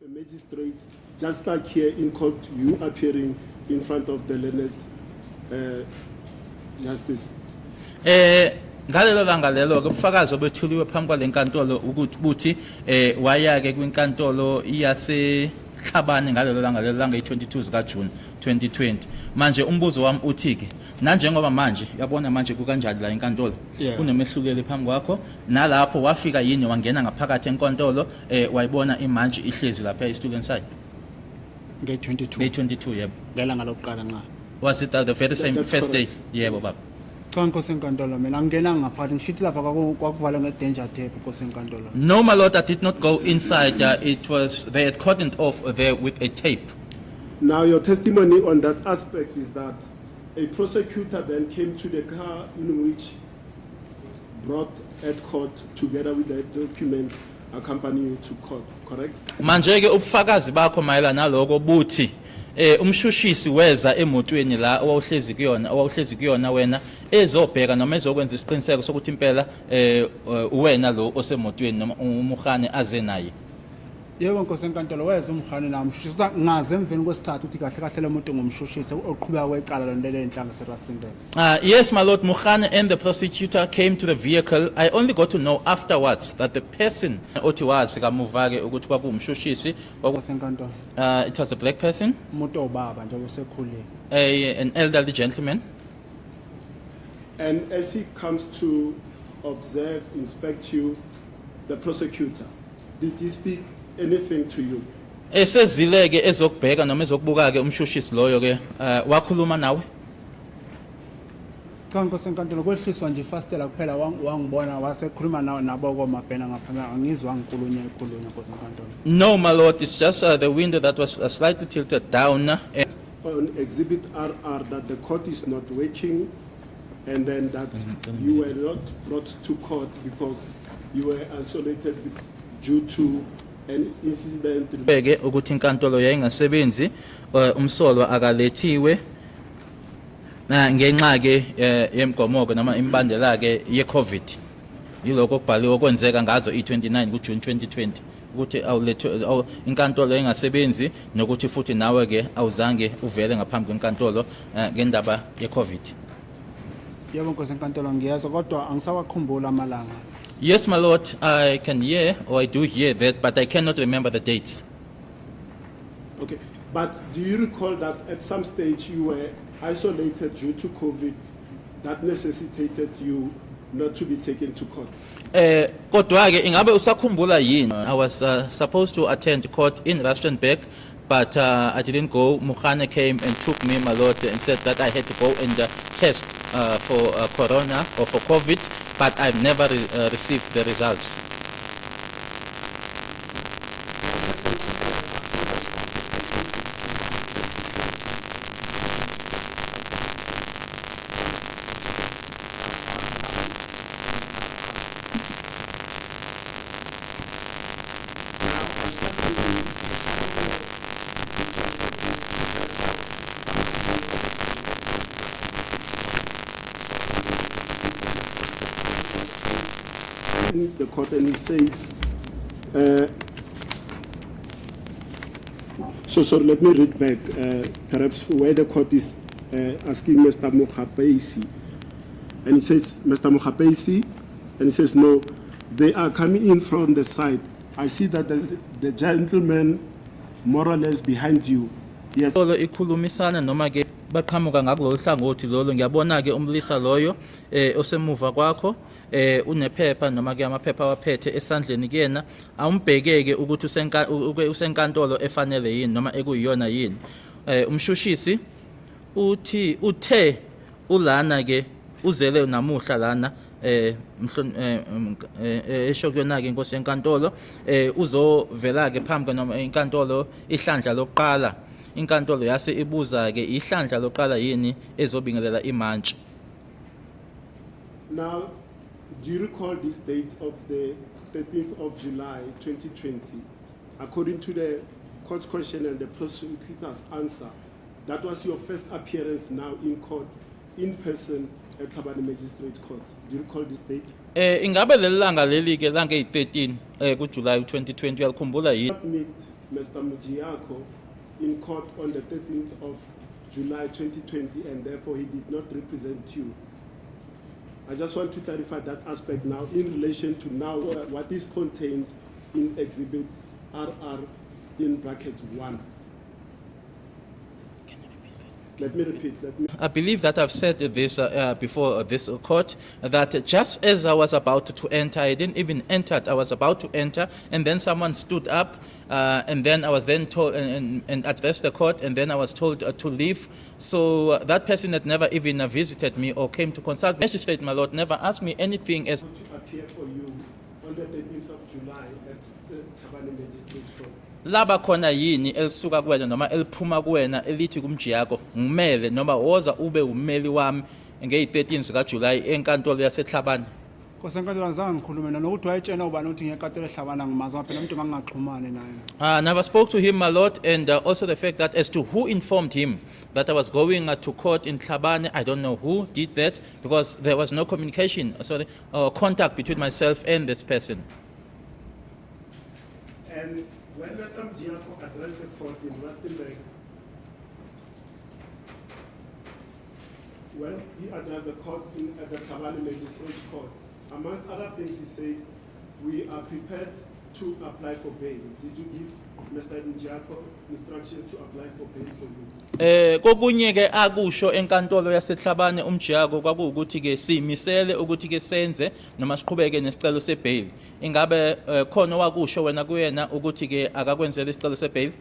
A magistrate, just like here in court, you appearing in front of the learned justice. Ngalelo langa lelo ke ubufakazi obethuliwe phambi kwalenkantolo ukuthi waya ke kwinkantolo yase Khabane ngalelo langa i-22 zika June 2020. Manje umbuzo wami uthi ke nanjengoba manje yabona manje kukanjani la inkantolo kunemehlukeli phambi kwakho nalapho wafika yini wangena ngaphakathi enkantolo wayibona imanje ihlezi lapha esitulweni sakhe nge-22 yebo ngelanga lokuqala nqa was it the very same first day yebo baba cha nkosi enkantolo mina angena ngaphakathi ngishithi lapha kwakuvala nge-danger tape nkosi enkantolo. No my lord, I did not go inside. It was they had cordoned off there with a tape. Now your testimony on that aspect is that a prosecutor then came to the car in which brought at court together with the documents accompanying you to court, correct? Manje ke ubufakazi bakho mayela naloko buthi umshushisi weza emotweni la owawuhlezi kuyona wena ezobheka noma ezokwenza isiqiniseko sokuthi impela uwena lo osemotweni noma umuhane aze naye. Yebo nkosi enkantolo weza umhane na umshushisi ngaze emveni kwesithathu uthi kahle kahle lemoto ngomshushisi oqhubeka kwecala lendele enhlanga seRustenburg. Yes my lord, Mukhane and the prosecutor came to the vehicle. I only got to know afterwards that the person othi wazi kamuva ke ukuthi kwakuwumshushisi it was a black person, umuntu obaba nje osekhulile, an elderly gentleman. And as he comes to observe, inspect you, the prosecutor, did he speak anything to you? Esezile ke ezokubheka noma ezokubuka ke umshushisi loyo ke wakhuluma nawe? Cha nkosi enkantolo kwehliswa nje fastela kuphela wangibona wasekhuluma nawe nabo komabhena ngaphansi angizwa ngikhulunywa nkosi enkantolo. No my lord, it's just the window that was slightly tilted down. On exhibit RR that the court is not working and then that you were not brought to court because you were isolated due to an incident. Beke ukuthi inkantolo yayingasebenzi umsolwa akalethiwe na ngenxa ke yemgomoko noma imbandela ke ye-COVID. Yiloko kubhaliwe okwenzeka ngazo i-29 kuJune 2020 ukuthi awulethwe inkantolo engasebenzi nokuthi futhi nawe ke awuzange uvele ngaphambi kwenkantolo ngendaba ye-COVID. Yebo nkosi enkantolo ngiyazwa kodwa angisawakhumbula amalanga. Yes my lord, I can hear or I do hear that, but I cannot remember the dates. Okay, but do you recall that at some stage you were isolated due to COVID that necessitated you not to be taken to court? Kodwa ke ingabe usakhumbula yini? I was supposed to attend court in Rustenburg, but I didn't go. Mukhane came and took me, my lord, and said that I had to go and test for corona or for COVID, but I've never received the results. In the court, and he says, so sorry, let me read back, perhaps where the court is asking Mr. Mokhapesi, and he says, Mr. Mokhapesi, and he says, no, they are coming in from the side. I see that the gentleman more or less behind you. Yes. Ikhulumisana noma ke baqhamuka ngakulolu hlangothi lolo ngiyabona ke umlisa loyo osemuva kwakho unephepha noma ke amaphepha waphethe esandleni kuyena awumbhekeke ukuthi usenkantolo efanele yini noma ekuyiyona yini. Umshushisi uthi uthe ulana ke uzele namuhla lana esho kuyona ke inkosi yenkantolo uzovela ke phambi noma inkantolo ihlandla lokuqala inkantolo yase ibuza ke ihlandla lokuqala yini ezobingelela imantshi. Now, do you recall this date of the 13th of July 2020? According to the court's question and the prosecutor's answer, that was your first appearance now in court, in person at Khabane Magistrates Court. Do you recall this date? Ingabe lelanga leli ke langa 13 kuJuly 2020 uyalikhumbula yini? Meet Mr. Mujiako in court on the 13th of July 2020, and therefore he did not represent you. I just want to clarify that aspect now in relation to now what is contained in Exhibit RR in brackets 1. Let me repeat. I believe that I've said this before this court, that just as I was about to enter, I didn't even enter, I was about to enter, and then someone stood up, and then I was then told, and addressed the court, and then I was told to leave. So that person had never even visited me or came to consult. Magistrate, my lord, never asked me anything as to appear for you on the 13th of July at the Tabane Magistrates Court. laba khona yini elisuka kuwena noma eliphuma kuwena elithi kumjiyako ngimele noma woza ube umeli wami ngey-13 zikaJuly enkantolo yaseTlhabane. Nkosi enkantolo azange ngikhulume nokuthi wayetshena ubani ukuthi ngekatelo ehlabana ngimazi phela umuntu mangingaxhumane naye. I never spoke to him, my lord, and also the fact that as to who informed him that I was going to court in Tlhabane, I don't know who did that because there was no communication, contact between myself and this person. And when Mr. Mjiako addressed the court in Rustenburg, when he addressed the court at the Tlhabane Magistrates Court, amongst other things he says, we are prepared to apply for bail. Did you give Mr. Mjiako instructions to apply for bail for you? Kokunye ke akusho enkantolo yaseTlhabane umjiyako kwakuwukuthi ke simisele ukuthi ke senze noma siqhubeke nesicelo sebail. Ingabe khona wakusho wena kuyena ukuthi ke akakwenzele isicelo sebail?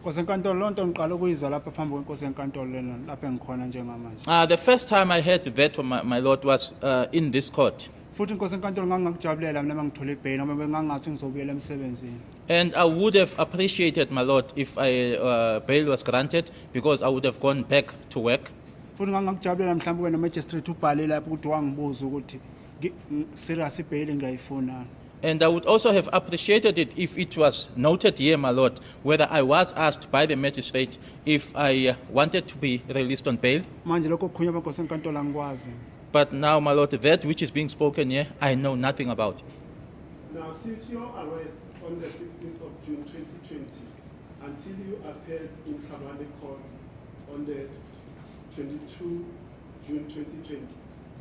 Nkosi enkantolo lonto ngiqala ukuyizwa lapha phambi kwenkosi enkantolo lena lapha engikhona njengamanje. The first time I heard that from my lord was in this court. Futhi nkosi enkantolo ngangakujabulela mina mangithola ibail noma bengangathi ngizobuyela emsebenzini. And I would have appreciated, my lord, if bail was granted because I would have gone back to work. Futhi ngangakujabulela mhlawumbe wena magistrate ubhale lapha ukuthi wangibuza ukuthi serious ibail ngiyayifuna. And I would also have appreciated it if it was noted here, my lord, whether I was asked by the magistrate if I wanted to be released on bail. Manje lokho kukhulunywa kwenkosi enkantolo angikwazi. But now, my lord, that which is being spoken here, I know nothing about. Now, since your arrest on the 16th of June 2020 until you appeared in Tlhabane Court on the 22 June 2020,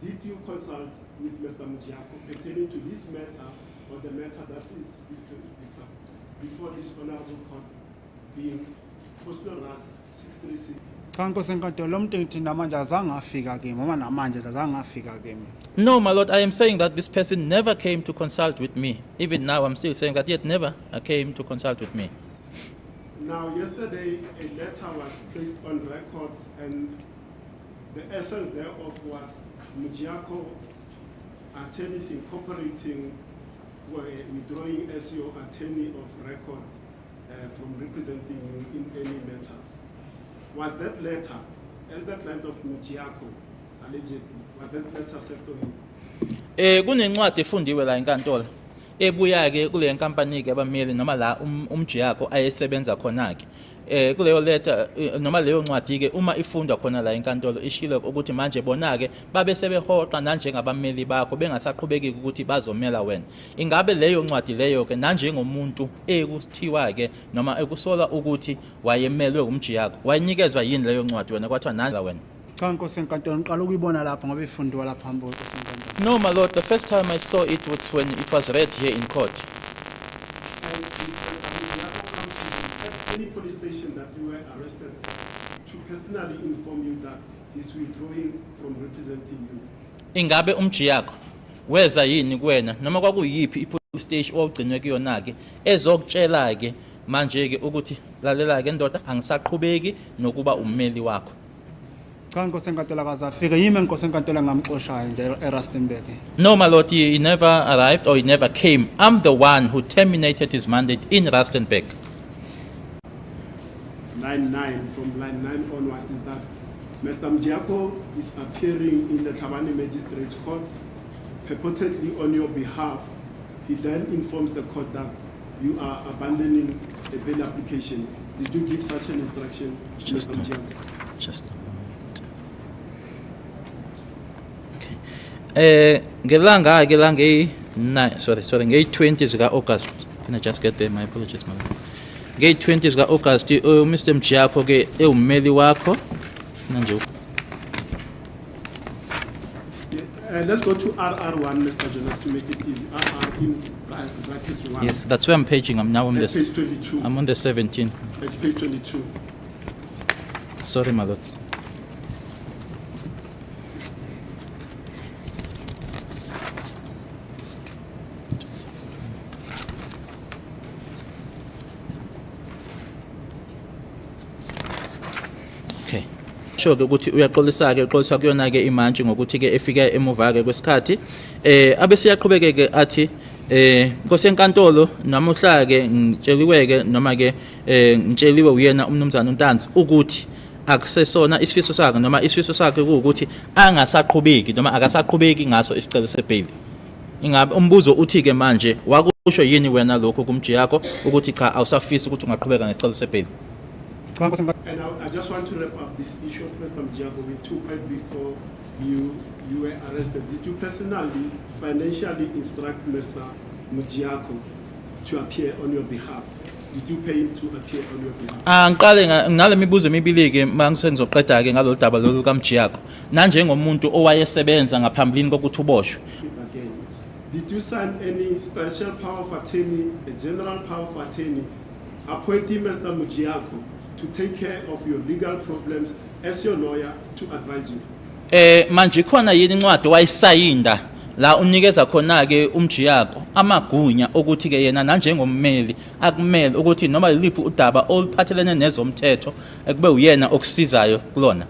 did you consult with Mr. Mjiako pertaining to this matter or the matter that is before this honorable court being Fosnoras 636? Cha nkosi enkantolo lo muntu engithi namanje azange afika kimi noma namanje azange afika kimi. No, my lord, I am saying that this person never came to consult with me. Even now, I'm still saying that yet never came to consult with me. Now, yesterday, a letter was placed on record, and the essence thereof was Mjiako attorneys incorporating, withdrawing as your attorney of record from representing you in any matters. Was that letter, as the client of Mjiako, allegedly, was that letter sent to him? Kunencwadi efundiwe la enkantolo ebuya ke kule nkampani ke abameli noma la umjiyako ayesebenza khona ke kuleyo letter noma leyo ncwadi ke uma ifundwa khona la enkantolo ishilo ukuthi manje bona ke babe sebehoqa nanjengabameli bakho bengasaqhubeki ukuthi bazomela wena. Ingabe leyo ncwadi leyo ke nanjengomuntu ekuthiwa ke noma ekusola ukuthi wayemelwe umjiyako wayinikezwa yini leyo ncwadi wena kwathiwa nani la wena? Cha nkosi enkantolo ngiqala ukuyibona lapha ngoba ifundiwa lapha phambi kwenkosi enkantolo. No, my lord, the first time I saw it was when it was read here in court. And Mjiako comes to at any police station that you were arrested to personally inform you that he's withdrawing from representing you. Ingabe umjiyako weza yini kuwena noma kwakuyiphi ipolice station ogcinwe kuyona ke ezokutshela ke manje ke ukuthi lalela ke ndoda angisaqhubeki nokuba ummeli wakho? Cha nkosi enkantolo akazafika yimi nkosi enkantolo ngamxoshayo nje eRustenburg. No, my lord, he never arrived or he never came. I'm the one who terminated his mandate in Rustenburg. Line 9, from line 9 onwards, is that Mr. Mjiako is appearing in the Tlhabane Magistrates Court purportedly on your behalf. He then informs the court that you are abandoning a bail application. Did you give such an instruction to Mr. Mjiako? Just ngelanga nge 20 zika August. Can I just get there? My apologies, my lord. nge-20 zika-August Mr Mjiyako ke ewummeli wakho manje. Let's go to RR1, Mr. Jonas, to make it easy. RR in brackets 1. Yes, that's where I'm paging. I'm now on At this. page 22. I'm on the 17. At page 22. Sorry, my lord. Okay. Sure ke ukuthi uyaxolisa ke uxolisa kuyona ke imantshi ngokuthi ke efika emuva ke kwesikhathi abe siyaqhubeke ke athi ngosenkantolo namuhla ke ngitsheliwe ke noma ke ngitsheliwe uyena umnumzana uNtanzi ukuthi akusesona isifiso sakhe noma isifiso sakhe ukuthi angasaqhubeki noma akasaqhubeki ngaso isicelo sebail. Ingabe umbuzo uthi ke manje wakusho yini wena lokho kumjiyako ukuthi cha awusafisi ukuthi ungaqhubeka ngesicelo sebail? And I just want to wrap up this issue of Mr. Mjiyako. We took it before you were arrested. Did you personally, financially instruct Mr. Mjiyako to appear on your behalf? Did you pay him to appear on your behalf? Ngiqale ngale mibuzo emibili ke mangisenzoqeda ke ngalolu daba lolu kaMjiyako. Nanjengomuntu owayesebenza ngaphambilini kokuthi uboshwe. Again, did you sign any special power of attorney, a general power of attorney, appointing Mr. Mjiyako to take care of your legal problems as your lawyer to advise you? Manje khona yini incwadi wayisayinda la unikeza khona ke uMjiyako amagunya ukuthi ke yena nanjengommeli akumele ukuthi noma yiliphi udaba oluphathelene nezomthetho ekube uyena okusizayo kulona?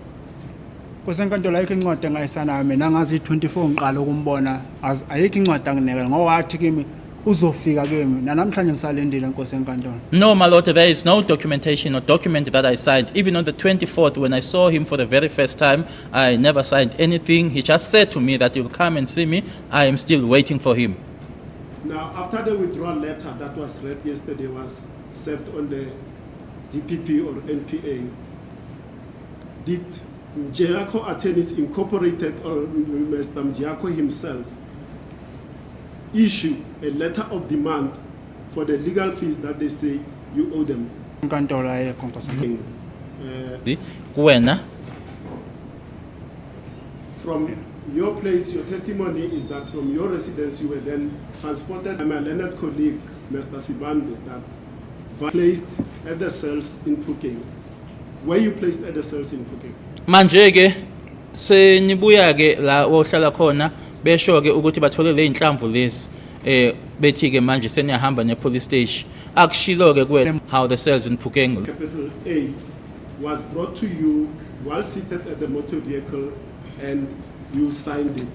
Kusenkantolo ayikho incwadi engayisanayo mina ngazi 24 ngiqala ukumbona ayikho incwadi angineke ngowathi kimi uzofika kimi namhlanje ngisalindile Nkosi enkantolo. No, my lord, there is no documentation or document that I signed. Even on the 24th, when I saw him for the very first time, I never signed anything. He just said to me that he'll come and see me. I am still waiting for him. Now, after the withdrawal letter that was read yesterday was served on the DPP or NPA, did Mjiyako Attorneys Incorporated or Mr. Mjiyako himself issue a letter of demand for the legal fees that they say you owe them? Inkantolo ayikho Nkosi. Kuwena From your place, your testimony is that from your residence you were then transported by my learned colleague, Mr. Sibande, that was placed at the cells in Phuket. Were you placed at the cells in Phuket? manje ke senibuya ke la ohlala khona besho ke ukuthi bathole le inhlamvu lezi bethi ke manje seniyahamba ne police station akushilo ke kuwe how the cells in Phuket. Capital A was brought to you while seated at the motor vehicle and you signed it.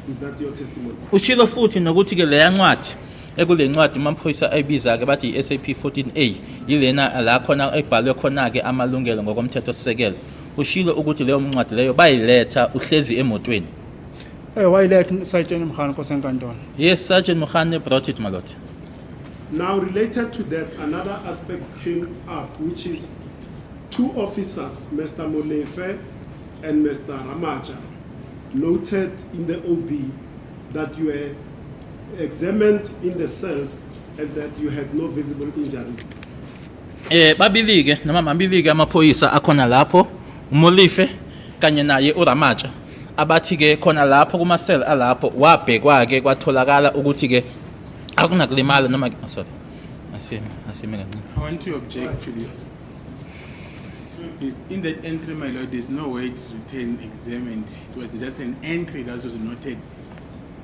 Is that your testimony? Ushilo futhi nokuthi ke leya ncwadi ekule ncwadi mamphoyisa ayibiza ke bathi SAP 14A yilena la khona ebhalwe khona ke amalungelo ngokomthetho sisekelo. Ushilo ukuthi leyo ncwadi leyo bayiletha uhlezi emotweni. Wayiletha Sergeant Mkhane Nkosi enkantolo. Yes, Sergeant Mkhane brought it, my lord. Now, related to that, another aspect came up, which is two officers, Mr. Molefe and Mr. Ramaja, noted in the OB that you were examined in the cells and that you had no visible injuries. Babili ke noma mabili ke amaphoyisa akhona lapho uMolife kanye naye uRamaja abathi ke khona lapho kuma cell alapho wabhekwa ke kwatholakala ukuthi ke akunakulimala noma sorry asime I want to object to this. In that entry, my lord, there's no way it's written examined. It was just an entry that was noted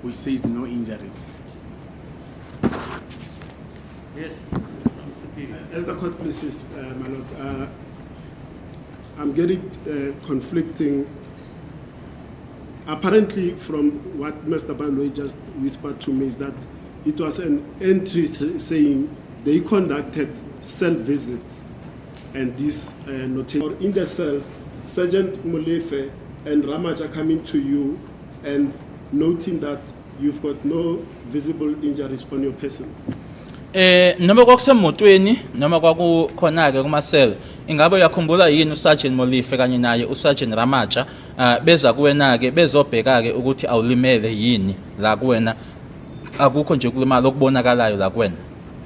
which says no injuries. Yes. As the court pleases, my lord, I'm getting conflicting. Apparently, from what Mr. Banloi just whispered to me is that it was an entry saying they conducted cell visits, and this notation in the cells, Sergeant Molefe and Ramaja coming to you and noting that you've got no visible injuries on your person. Noma kwakusemotweni noma kwakukhona ke kuma cell ingabe uyakhumbula yini uSergeant Molefe kanye naye uSergeant Ramaja beza kuwena ke bezobheka ke ukuthi awulimele yini la kuwena akukho nje kulimala okubonakalayo la kuwena?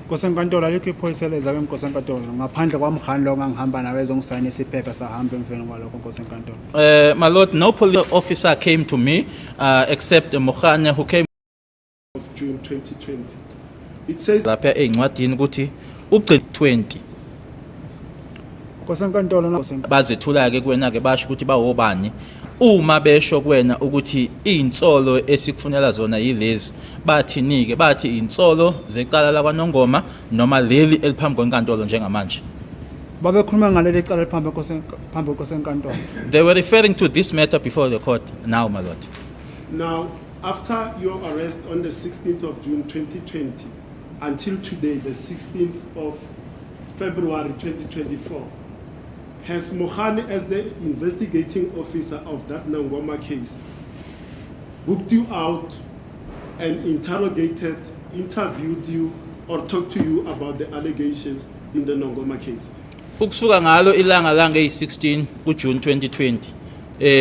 Nkosi enkantolo alikho iphoyisa eleza-ke Nkosi enkantolo ngaphandle kwamhani lo ngangihamba nawe ezongisayina isiphepha sahamba emveni kwalokho Nkosi enkantolo. My lord, no police officer came to me except Mokhane who came of June 2020. It says lapha ezincwadini ukuthi ugcina 20 Nkosi enkantolo bazethula ke kuwena ke basho ukuthi bawobani uma besho kuwena ukuthi insolo esikufunela zona yilezi bathini ke bathi insolo zeqala la kwaNongoma noma leli eliphambi kwenkantolo njengamanje. babekhuluma ngaleli cala eliphambi Nkosi enkantolo. They were referring to this matter before the court now, my lord. now, after your arrest on the 16th of June 2020 until today, the 16th of February 2024, has Mohane, as the investigating officer of that Nongoma case, booked you out and interrogated, interviewed you, or talked to you about the allegations in the Nongoma case? Ukusuka ngalo ilanga langa yi16 kuJune 2020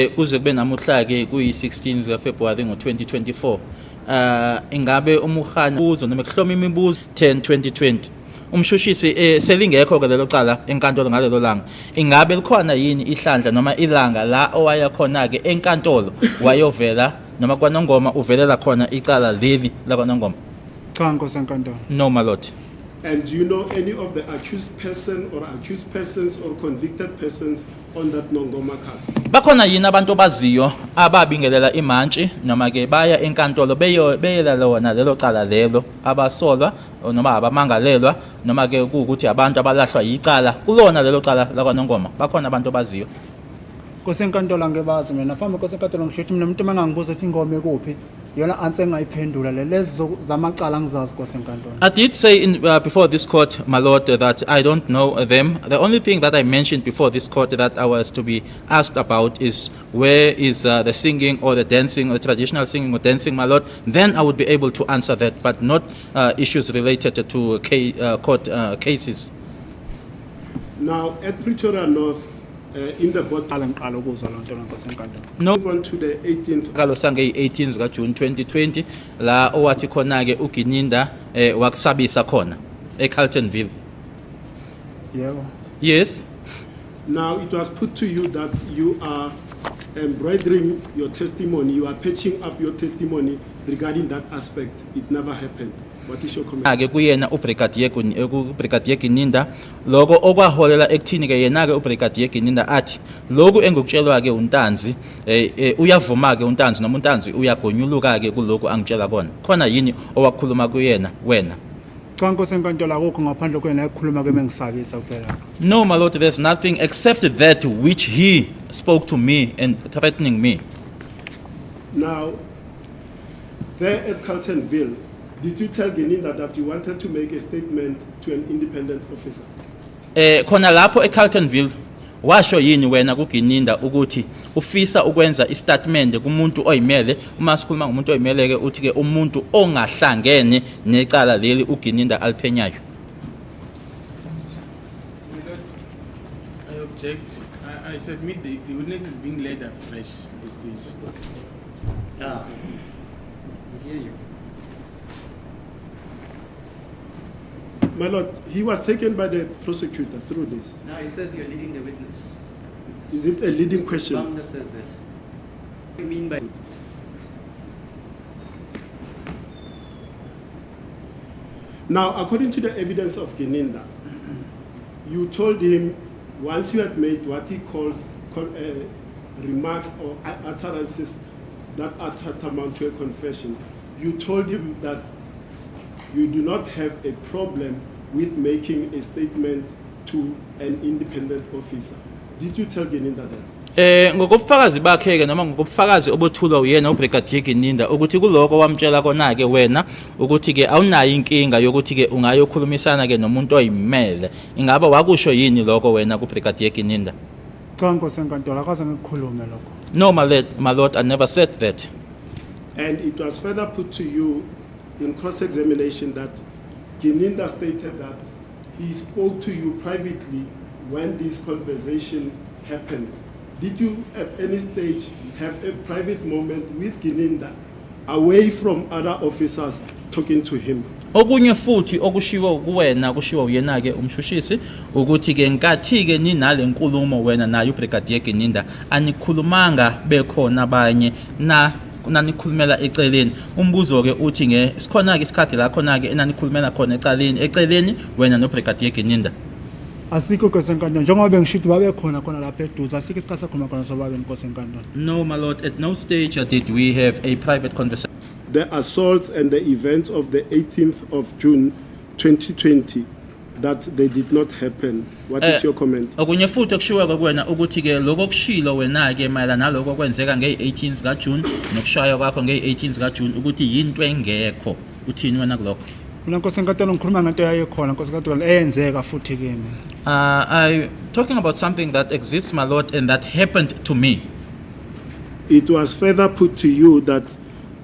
kuze kube namuhla ke kuyi16 zikaFebruary ngo2024 ingabe umukhanya uzo noma kuhloma imibuzo 10-2020 umshushisi selingekho ke lelo cala enkantolo ngalelo langa ingabe likhona yini ihlandla noma ilanga la owaya khona ke enkantolo wayovela noma kwaNongoma uvelela khona icala leli la kwaNongoma? Cha Nkosi enkantolo. No, my lord. And do you know any of the accused person or accused persons or convicted persons on that Nongoma case? Bakhona yini abantu baziyo ababingelela imantshi noma ke baya enkantolo beyela lona lelo cala lelo abasolwa noma abamangalelwa noma ke ukuthi abantu abalahlwa yicala kulona lelo cala la kwaNongoma? Bakhona abantu baziyo? Nkosi enkantolo angebazi mina phambi Nkosi enkantolo ngisho ukuthi mina umuntu mangangibuza ukuthi ingoma ekuphi yona answer engayiphendula lezi zamacala ngizazi Nkosi enkantolo. I did say before this court, my lord, that I don't know them. The only thing that I mentioned before this court that I was to be asked about is where is the singing or the dancing, or the traditional singing or dancing, my lord. Then I would be able to answer that, but not issues related to court cases. Now, at Pretoria North, in the bottom, Ngiqala ukuzwa lo nto Nkosi enkantolo. No. move on to the 18th. Ngalo sange 18 zika June 2020 la owathi khona ke uGininda wakusabisa khona eCarltonville. Yebo. Yes. Now, it was put to you that you are embroidering your testimony, you are patching up your testimony regarding that aspect. It never happened. What is your comment? Ake kuyena uBrigadier Gininda lokho okwaholela ekuthini ke yena ke uBrigadier Gininda athi lokhu engikutshelwa ke untanzi uyavuma ke untanzi noma untanzi uyagonyuluka ke kuloko angitshela kona khona yini owakhuluma kuyena wena? Cha Nkosi enkantolo akukho ngaphandle kwena ekhuluma ke mengisabisa kuphela. No, my lord, there's nothing except that which he spoke to me and threatening me. Now, there at Carltonville, did you tell Gininda that you wanted to make a statement to an independent officer? Khona lapho eCarltonville washo yini wena kuGininda ukuthi ufisa ukwenza istatement kumuntu oyimele? Uma sikhuluma ngomuntu oyimele ke uthi ke umuntu ongahlangene necala leli uGininda aliphenyayo. I object. I submit the witness is being led afresh at this stage. Hear you. My lord, he was taken by the prosecutor through this. Now he says you're leading the witness. Is it a leading question? Bamda says that. What do you mean by Now, according to the evidence of Gininda, you told him once you had made what he calls remarks or utterances that are tantamount to a confession, you told him that you do not have a problem with making a statement to an independent officer. Did you tell Gininda that? Ngokubufakazi bakhe ke noma ngokubufakazi obothulwa uyena uBrigadier Gininda ukuthi kuloko wamtshela kona ke wena ukuthi ke awunayo inkinga yokuthi ke ungayokhulumisana ke nomuntu oyimele, ingaba wakusho yini lokho wena kuBrigadier Gininda? Cha Nkosi enkantolo akaze ngikukhulume lokho. No, my lord, I never said that. And it was further put to you in cross-examination that Gininda stated that he spoke to you privately when this conversation happened. Did you at any stage have a private moment with Gininda away from other officers talking to him. Okunye futhi okushiwo kuwena kushiwo uyena ke umshushisi ukuthi ke nkathi ke ninale nkulumo wena nayo uBrigadier Gininda anikhulumanga bekhona abanye na kunanikhulumela eceleni. Umbuzo ke uthi sikhona ke isikhathi la khona ke enanikhulumela khona eceleni wena noBrigadier Gininda. Asikho Nkosi enkantolo njengoba bengishithi babe khona lapha eduze asikho isikhathi sakhuluma khona sobabili Nkosi enkantolo. No, my lord, at no stage did we have a private conversation. The assaults and the events of the 18th of June 2020, that they did not happen. What is your comment? Okunye futhi okushiwa kuwena ukuthi ke lokho kushilo wena ke mayelana naloko kwenzeka nge-18 zika June nokushaya kwakho nge-18 zika June ukuthi yinto engekho. Uthini wena kulokho? Mina Nkosi enkantolo ngikhuluma ngento yayikhona Nkosi enkantolo eyenzeka futhi kimi. I talking about something that exists, my lord, and that happened to me. It was further put to you that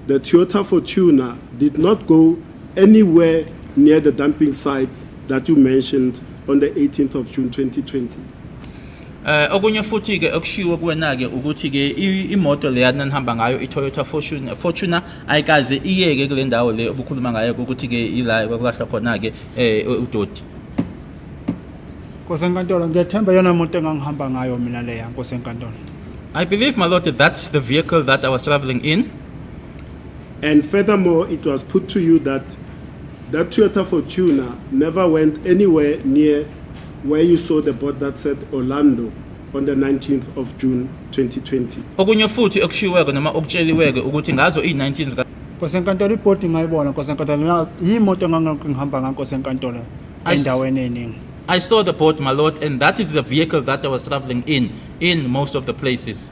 the Toyota Fortuner did not go anywhere near the dumping site that you mentioned on the 18th of June 2020. Okunye futhi ke okushiwo kuwena ke ukuthi ke imoto le yanihamba ngayo iToyota Fortuner ayikaze iyeke kule ndawo le obukhuluma ngayo ukuthi ke ila kwakulahla khona ke udoti. Nkosi enkantolo ngiyathemba yona moto engangihamba ngayo mina leya Nkosi enkantolo. I believe, my lord, that that's the vehicle that I was traveling in. And furthermore, it was put to you that that Toyota Fortuner never went anywhere near where you saw the board that said Orlando on the 19th of June 2020. Okunye futhi okushiweke noma okutsheliweke ukuthi ngazo i-19 zika Nkosi enkantolo ibhodi ngayibona Nkosi enkantolo yimoto engangihamba ngayo Nkosi enkantolo endaweni eningi. I saw the boat, my lord, and that is the vehicle that I was traveling in most of the places.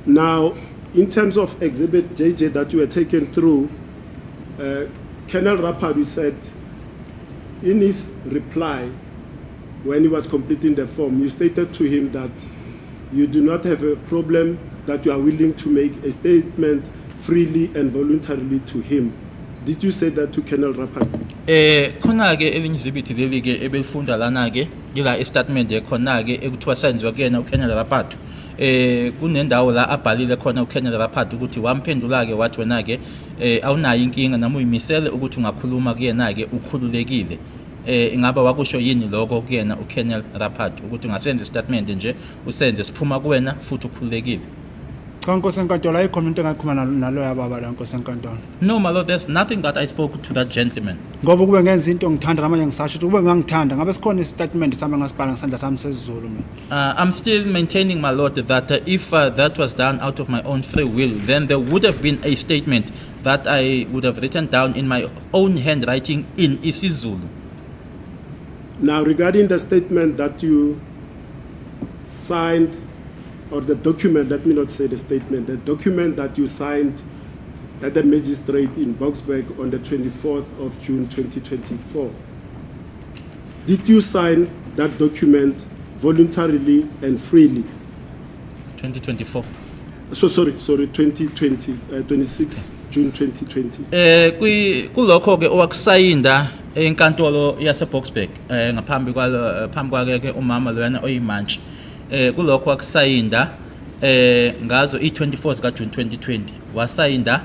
Now, in terms of Exhibit JJ that you were taken through, Colonel Rapabi said in his reply when he was completing the form, you stated to him that you do not have a problem, that you are willing to make a statement freely and voluntarily to him. Did you say that to Colonel Rapabi? Khona ke elinye izibiti leli ke ebelifunda lana ke ila statement khona ke ekuthiwa senziwa kuyena uKenel Rapathu. Kunendawo la abhalile khona uKenel Rapathu ukuthi wamphendula ke wathi wena ke awunayo inkinga noma uyimisele ukuthi ungakhuluma kuyena ke ukhululekile. Ingaba wakusho yini lokho kuyena uKenel Rapathu ukuthi ungasenza istatement nje usenze siphuma kuwena futhi ukhululekile. Nkosi enkantolo ayikho into engakhuluma nalo yababa la Nkosi enkantolo. No, my lord, there's nothing that I spoke to that gentleman. Ngoba kube ngenza into ngithanda namanje ngisasho ukuthi kube ngangithanda ngabe sikhona istatement sami ngasibhala ngesandla sami sesiZulu mina. I'm still maintaining, my lord, that if that was done out of my own free will, then there would have been a statement that I would have written down in my own handwriting in isiZulu. Now, regarding the statement that you signed, or the document, let me not say the statement, the document that you signed at the magistrate in Boksburg on the 24th of June 2024. Did you sign that document voluntarily and freely? 2024. Sorry, 2020, 26 June 2020. Kulokho ke owakusayinda enkantolo yase Boksburg ngaphambi kwake ke umama loyana oyimantshi. Kulokho wakusayinda ngazo i-24 zika June 2020 wasayinda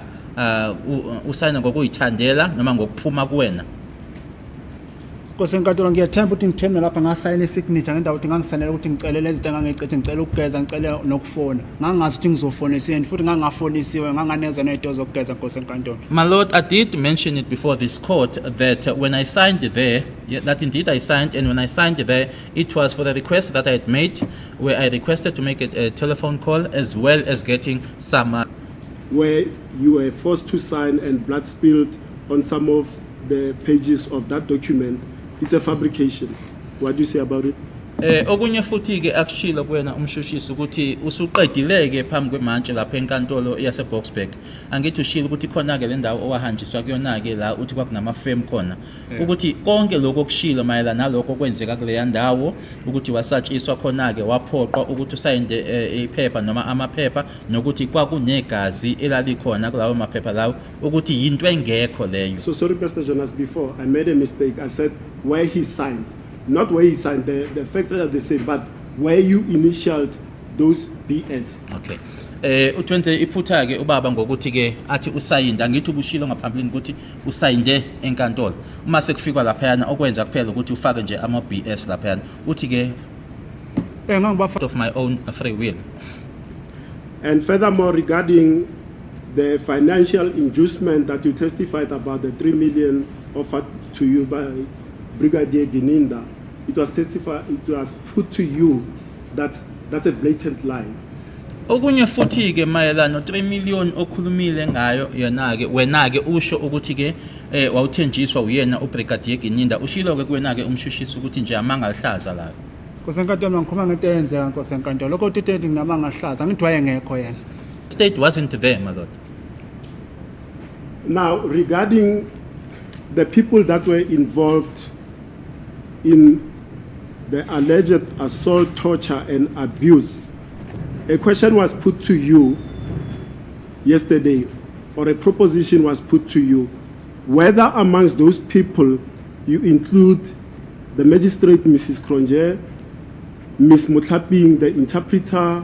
usayina ngokuyithandela noma ngokuphuma kuwena. Nkosi enkantolo ngiyathemba ukuthi ngithembe lapha ngasayina isignature ngendawo ukuthi ngangisanele ukuthi ngicelele izinto engangicethe ngicela ukugeza ngicela nokufona ngangazi ukuthi ngizofonisiwe futhi ngangafonisiwe nganganezwa nezinto zokugeza Nkosi enkantolo. My lord, I did mention it before this court that when I signed there, that indeed I signed, and when I signed there, it was for the request that I had made, where I requested to make a telephone call as well as getting some. Where you were forced to sign and blood spilled on some of the pages of that document. It's a fabrication. What do you say about it? Okunye futhi ke akushilo kuwena umshushisi ukuthi usuqedileke phambi kwemantshi lapha enkantolo yase Boksburg. Angithi ushilo ukuthi khona ke le ndawo owahanjiswa kuyona ke la uthi kwakunama firm khona. Ukuthi konke lokho kushilo mayelana nalokho kwenzeka kule ndawo ukuthi wasatshiswa khona ke waphoqwa ukuthi usayinde iphepha noma amaphepha nokuthi kwakunegazi elalikhona kulawo maphepha lawo ukuthi yinto engekho leyo. So sorry Pastor Jonas, before I made a mistake. I said where he signed. Not where he signed, the facts are the same, but where you initialed those BS. Okay. utwenze iphutha ke ubaba ngokuthi ke athi usayinde, angithi ubushilo ngaphambilini ukuthi usayinde enkantolo. Uma sekufikwa lapha yana okwenza kuphela ukuthi ufake nje ama BS lapha yana. Uthi ke of my own free will. And furthermore, regarding the financial inducement that you testified about, the 3 million offered to you by Brigadier Gininda, it was put to you that's a blatant lie. Okunye futhi ke mayelana 3 million okhulumile ngayo yena ke wena ke usho ukuthi ke wawuthenjiswa uyena uBrigadier Gininda, ushilo ke kuwena ke umshushisi ukuthi nje amanga ahlaza la. Nkosenkantolo ngikhuluma ngento eyenzeka nkosenkantolo. Lokho utiteti nginamanga ahlaza ngithi wayengekho yena. State wasn't there, my lord. Now, regarding the people that were involved in the alleged assault, torture, and abuse, a question was put to you yesterday, or a proposition was put to you, whether amongst those people you include the magistrate, Mrs. Kronje, Ms. Mutlaping, the interpreter,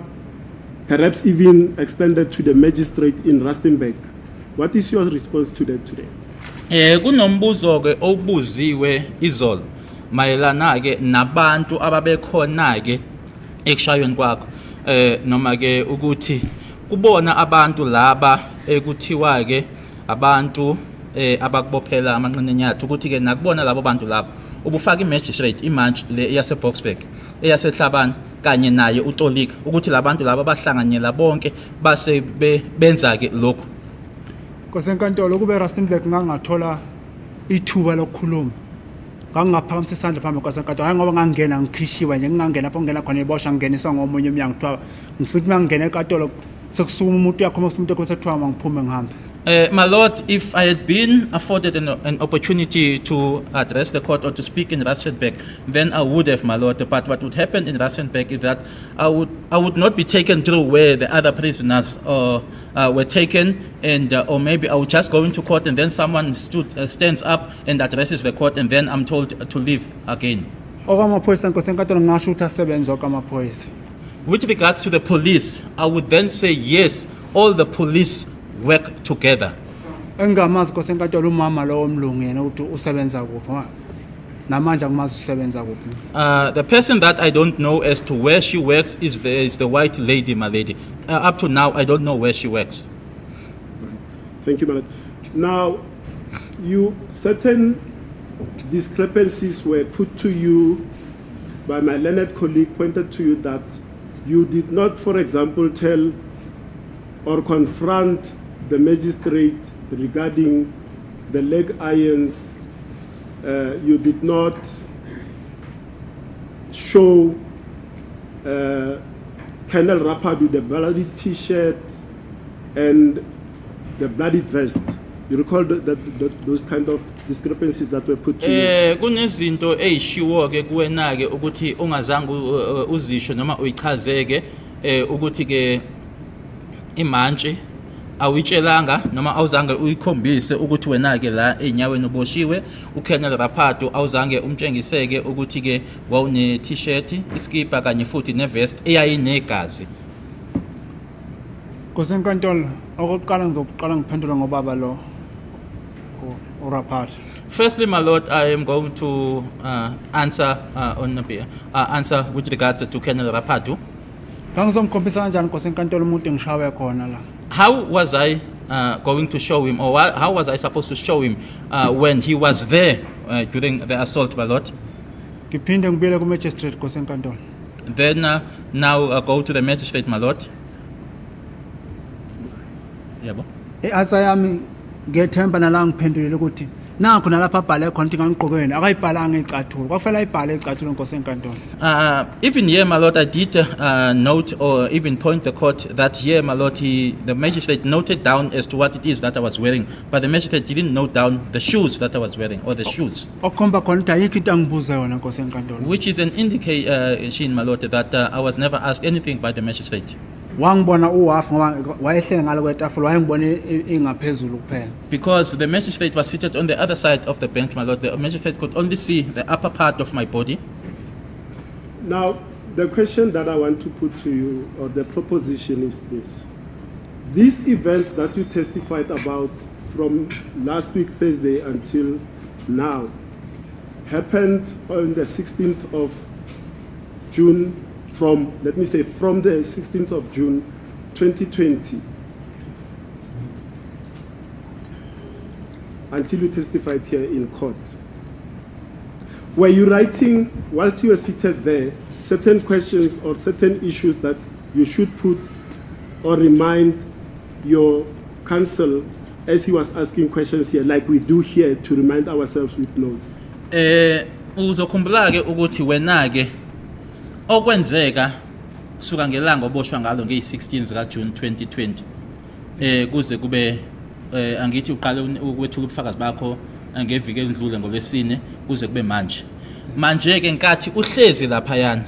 perhaps even extended to the magistrate in Rustenburg. What is your response to that today? Kunombuzo ke obuziwe izolo mayelana ke nabantu ababekhona ke ekushayweni kwakho noma ke ukuthi kubona abantu laba ekuthiwa ke abantu abakubophela amanqine enyathu ukuthi ke nakubona labo bantu laba ubufaka imagistrate imantshi le yase Boksburg eyasehlabani kanye naye uTolika ukuthi labantu laba bahlanganyela bonke base benza ke lokho. Nkosenkantolo kube Rustenburg ngangathola ithuba lokukhuluma. Ngangaphakamisa isandla phambi kwasenkantolo hayi ngoba ngangena ngikhishiwe nje ngingangena lapho ngena khona ibosha ngingeniswa ngomunye umnyango kuthiwa ngifike mangena enkantolo sekusuma umuntu yakhoma umuntu ekuthiwa mangiphume ngihambe. My lord, if I had been afforded an opportunity to address the court or to speak in Rustenburg, then I would have, my lord. But what would happen in Rustenburg is that I would not be taken through where the other prisoners were taken, and or maybe I would just go into court and then someone stands up and addresses the court, and then I'm told to leave again. Okwamaphoyisa nkosenkantolo ngasho ukuthi asebenza okwamaphoyisa. With regards to the police, I would then say yes, all the police work together. Engamazi nkosenkantolo umama lo omlungu yena ukuthi usebenza kuphi namanje akumazi usebenza kuphi. The person that I don't know as to where she works is the white lady, my lady. Up to now, I don't know where she works. Thank you, my lord. Now, certain discrepancies were put to you by my learned colleague, pointed to you that you did not, for example, tell or confront the magistrate regarding the leg irons. You did not show Colonel Rappard with the bloody T-shirt and the bloody vest. You recall those kind of discrepancies that were put to you? Kunezinto ezishiwo ke kuwena ke ukuthi ungazange uzisho noma uyichazeke ukuthi ke imantshi awitshelanga noma awuzange uyikhombise ukuthi wena ke la enyaweni uboshiwe. uKolonel Rappard awuzange umtshengiseke ukuthi ke wawune t-shirt, iskipa kanye futhi nevest eyayinegazi. Nkosenkantolo okokuqala ngizoqala ngiphendula ngobaba lo uRappard. Firstly, my lord, I am going to answer answer with regards to Colonel Rappard. Ngizomkhombisa kanjani nkosenkantolo umuntu engishawe khona la? How was I going to show him, or how was I supposed to show him when he was there during the assault, my lord? Ngiphinde ngibuyele ku-magistrate nkosenkantolo. Then now go to the magistrate, my lord. Yebo. Answer yami ngethemba nala ngiphendulile ukuthi nakho nalapha abhale khona ukuthi ngangigqokweni akayibhalanga ecathulo kwafanele ayibhale ecathulo nkosenkantolo. Even here, my lord, I did note or even point the court that here, my lord, the magistrate noted down as to what it is that I was wearing, but the magistrate didn't note down the shoes that I was wearing or the shoes. Okukhomba khona ukuthi ayikho into angibuza yona nkosenkantolo. Which is an indication, my lord, that I was never asked anything by the magistrate. Wangibona uwafu ngoba wayehlele ngalo kwetafula wayengibone ingaphezulu kuphela. Because the magistrate was seated on the other side of the bench, my lord, the magistrate could only see the upper part of my body. Now, the question that I want to put to you, or the proposition is this. these events that you testified about from last week Thursday until now happened on the 16th of June from the 16th of June 2020 until you testified here in court. Were you writing, whilst you were seated there, certain questions or certain issues that you should put or remind your counsel as he was asking questions here, like we do here to remind ourselves with notes? Uzokhumbula ke ukuthi wena ke okwenzeka suka ngelanga oboshwa ngalo nge-16 zika June 2020 kuze kube angithi uqale ukwethula ubufakazi bakho ngeviki elidlule ngolwesine kuze kube manje ke nkathi uhlezi lapha yana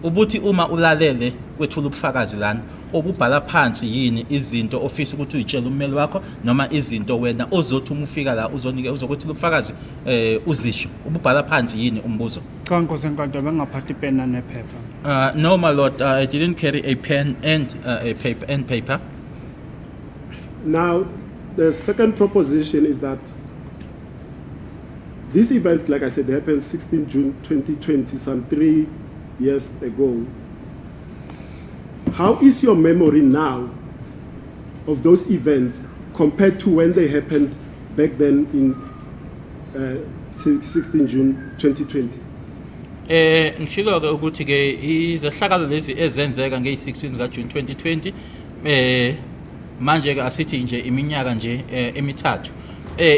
ubuthi uma ulalele kwethula ubufakazi lana obubhala phansi yini izinto ofisa ukuthi uyitshele ummeli wakho noma izinto wena ozothi uma ufika la uzokwethula ubufakazi uzisho ububhala phansi yini umbuzo? Cha Nkosi enkantolo bengaphathi ipena nephepha. No my lord, I didn't carry a pen and a paper. Now, the second proposition is that these events, like I said, they happened 16 June 2020, some 3 years ago. How is your memory now of those events compared to when they happened back then in 16 June 2020? Ngishilo ke ukuthi ke izehlakalo lezi ezenzeka nge-16 zika June 2020 manje ke asithi nje iminyaka nje emithathu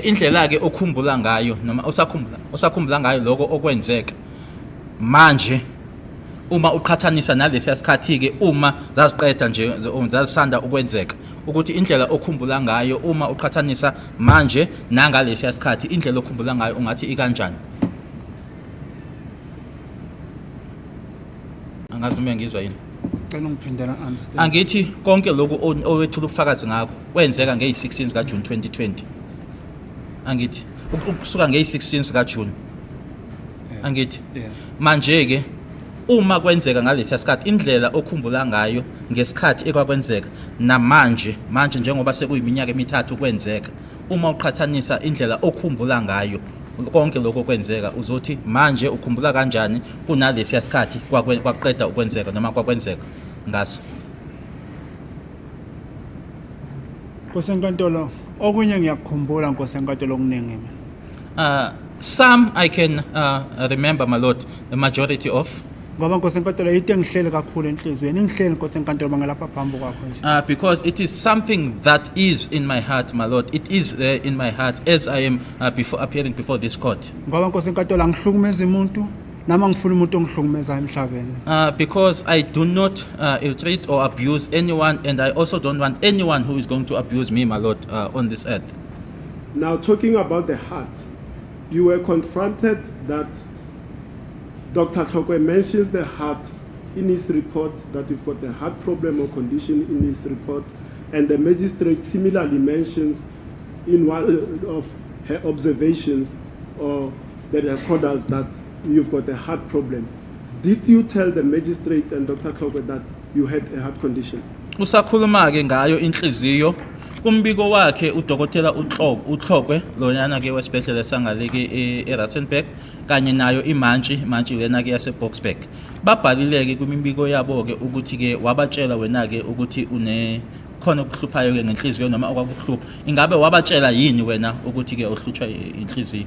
indlela ke okhumbula ngayo noma osakhumbula ngayo lokho okwenzeka manje uma uqhathanisa nalesi yasikhathi ke uma zaziqeda nje zazisanda ukwenzeka ukuthi indlela okhumbula ngayo uma uqhathanisa manje nangalesi yasikhathi indlela okhumbula ngayo ungathi ikanjani? Angazi noma ngizwa yini. Cela ungiphindela understand. Angithi konke lokho owethula ubufakazi ngakho kwenzeka nge-16 zika June 2020. Angithi ukusuka nge-16 zika June. Angithi manje ke uma kwenzeka ngalesi yasikhathi indlela okhumbula ngayo ngesikhathi ekwakwenzeka namanje njengoba sekuyiminyaka emithathu kwenzeka uma uqhathanisa indlela okhumbula ngayo konke lokho kwenzeka uzothi manje ukhumbula kanjani kunalesi yasikhathi kwaqeda ukwenzeka noma kwakwenzeka ngaso? Nkosi enkantolo okunye ngiyakukhumbula Nkosi enkantolo okuningi mina. Some I can remember my lord, the majority of. Ngoba Nkosi enkantolo yinto engihlele kakhulu enhlizweni ngihlele Nkosi enkantolo bangelapha phambi kwakho nje. Because it is something that is in my heart, my lord. It is there in my heart as I am before appearing before this court. Ngoba Nkosi enkantolo angihlukumeza umuntu nama ngifuna umuntu ongihlukumeza emhlabeni. Because I do not ill-treat or abuse anyone, and I also don't want anyone who is going to abuse me, my lord, on this earth. Now, talking about the heart, you were confronted that Dr. Tlhokwe mentions the heart in his report, that you've got a heart problem or condition in his report, and the magistrate similarly mentions in one of her observations or the recorders that you've got a heart problem. Did you tell the magistrate and Dr. Tlhokwe that you had a heart condition? Usakhuluma ke ngayo inhliziyo kumbiko wakhe udokotela uThlokwe lonyana ke wesibhedlela sangaleke eRustenburg kanye nayo imantshi lena ke yase Boksburg babhalileke kwimimbiko yabo ke ukuthi ke wabatshela wena ke ukuthi une khona ukuhluphayo ke ngenhliziyo noma okwakuhlupha ingabe wabatshela yini wena ukuthi ke uhlutshwa inhliziyo?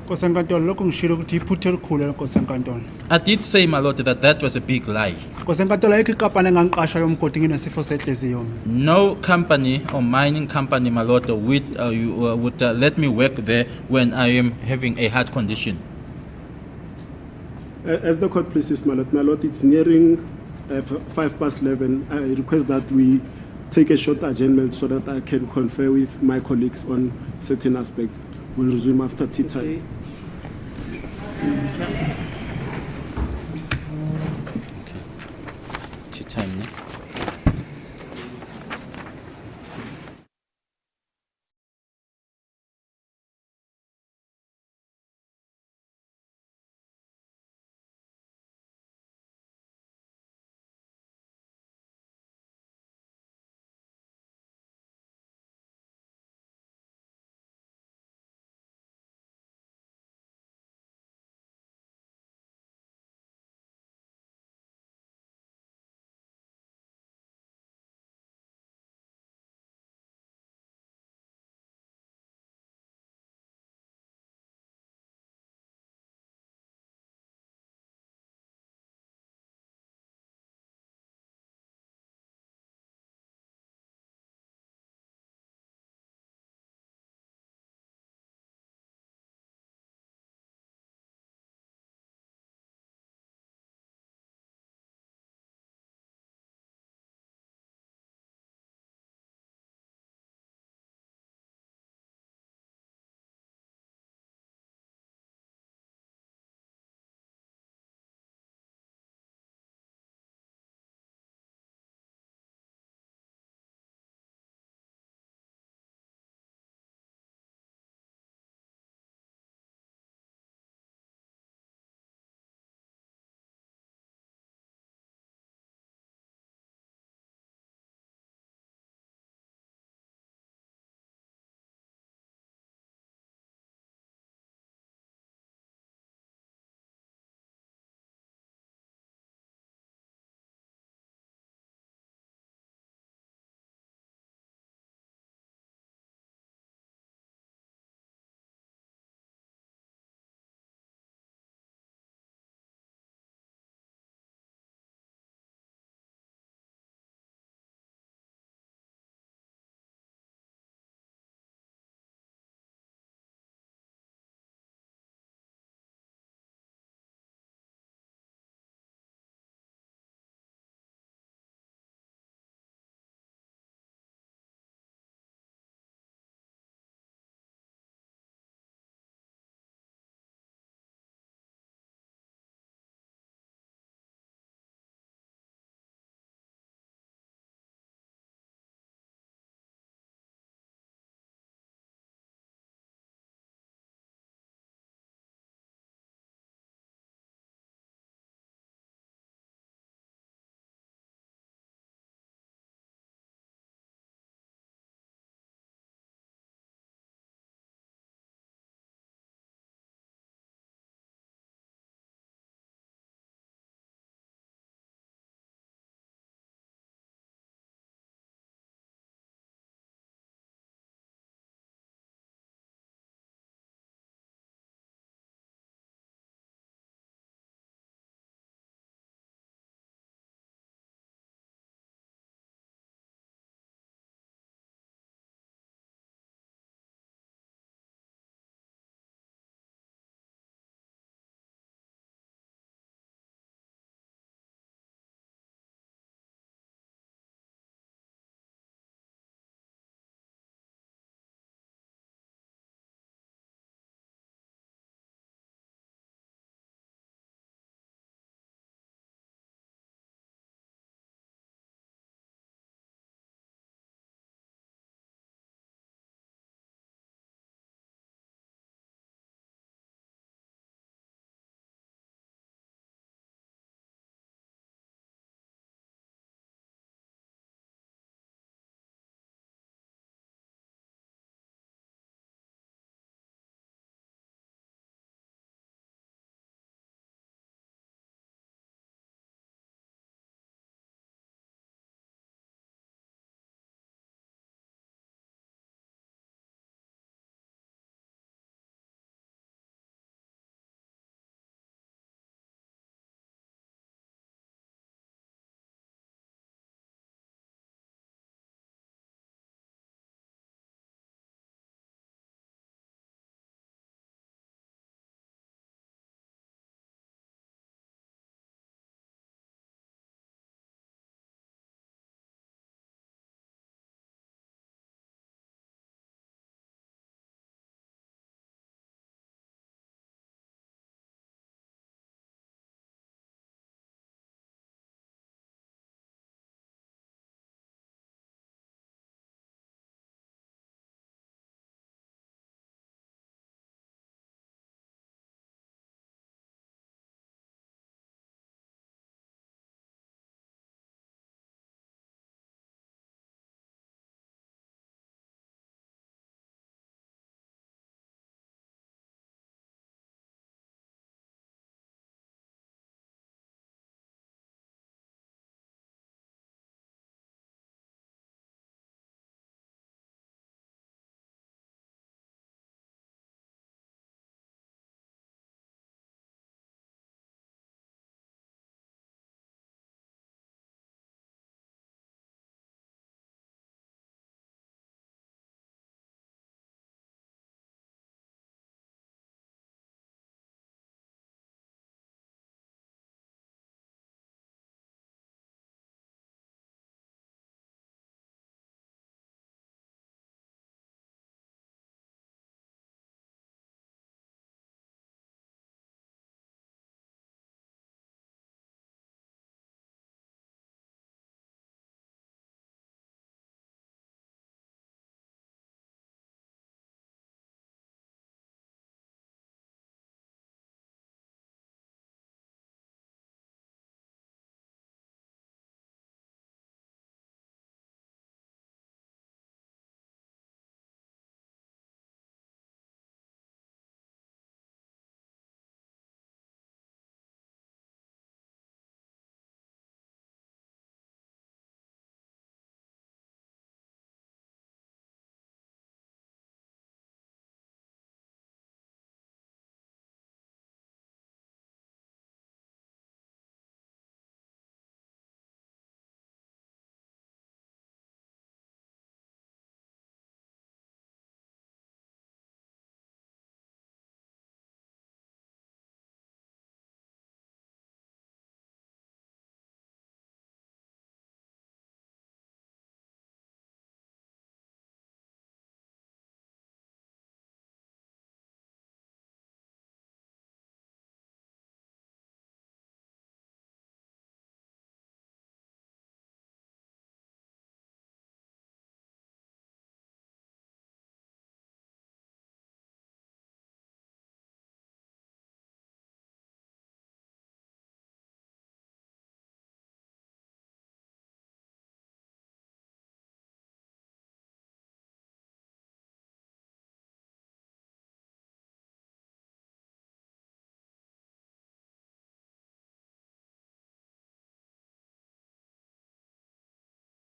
Nkosi enkantolo lokho ngishilo ukuthi iphuthe elikhulu Nkosi enkantolo. I did say my lord that was a big lie. Nkosi enkantolo ayikho iqapane engangiqasha yomgodi nginesifo senhliziyo. No company or mining company, my lord, would let me work there when I am having a heart condition. As the court pleases, my lord, it's nearing 11:05. I request that we take a short adjournment so that I can confer with my colleagues on certain aspects. We'll resume after tea time. Okay.